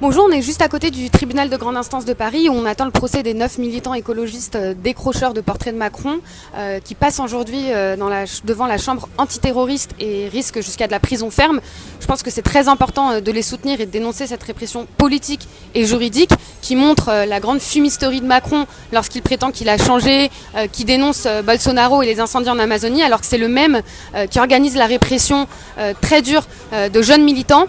Bonjour, on est juste à côté du tribunal de grande instance de Paris où on attend le procès des 9 militants écologistes décrocheurs de portraits de Macron qui passent aujourd'hui devant la chambre antiterroriste et risquent jusqu'à de la prison ferme. Je pense que c'est très important de les soutenir et de dénoncer cette répression politique et juridique qui montre la grande fumisterie de Macron lorsqu'il prétend qu'il a changé, qui dénonce Bolsonaro et les incendies en Amazonie, alors que c'est le même qui organise la répression très dure de jeunes militants.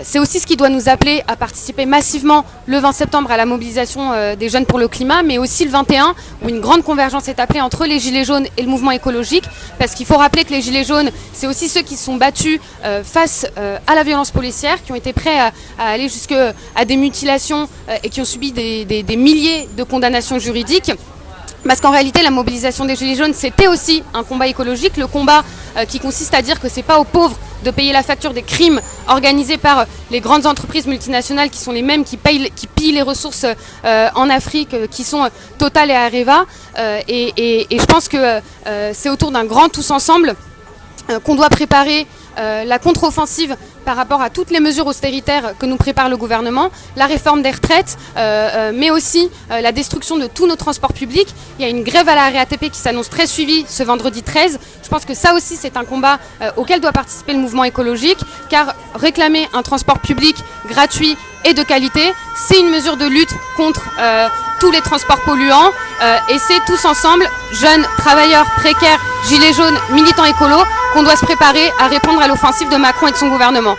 C'est aussi ce qui doit nous appeler à participer massivement le 20 septembre à la mobilisation des jeunes pour le climat, mais aussi le 21 où une grande convergence est appelée entre les Gilets jaunes et le mouvement écologique, parce qu'il faut rappeler que les Gilets jaunes, c'est aussi ceux qui se sont battus face à la violence policière, qui ont été prêts à aller jusqu'à des mutilations et qui ont subi des milliers de condamnations juridiques. Parce qu'en réalité, la mobilisation des Gilets jaunes, c'était aussi un combat écologique, le combat qui consiste à dire que c'est pas aux pauvres de payer la facture des crimes organisés par les grandes entreprises multinationales qui sont les mêmes qui pillent les ressources en Afrique, qui sont Total et Areva. Et je pense que c'est autour d'un grand tous ensemble qu'on doit préparer la contre-offensive par rapport à toutes les mesures austéritaires que nous prépare le gouvernement, la réforme des retraites, mais aussi la destruction de tous nos transports publics. Il y a une grève à la RATP qui s'annonce très suivie ce vendredi 13. Je pense que ça aussi c'est un combat auquel doit participer le mouvement écologique, car réclamer un transport public gratuit et de qualité, c'est une mesure de lutte contre tous les transports polluants, et c'est tous ensemble, jeunes, travailleurs, précaires, gilets jaunes, militants écolos, qu'on doit se préparer à répondre à l'offensive de Macron et de son gouvernement.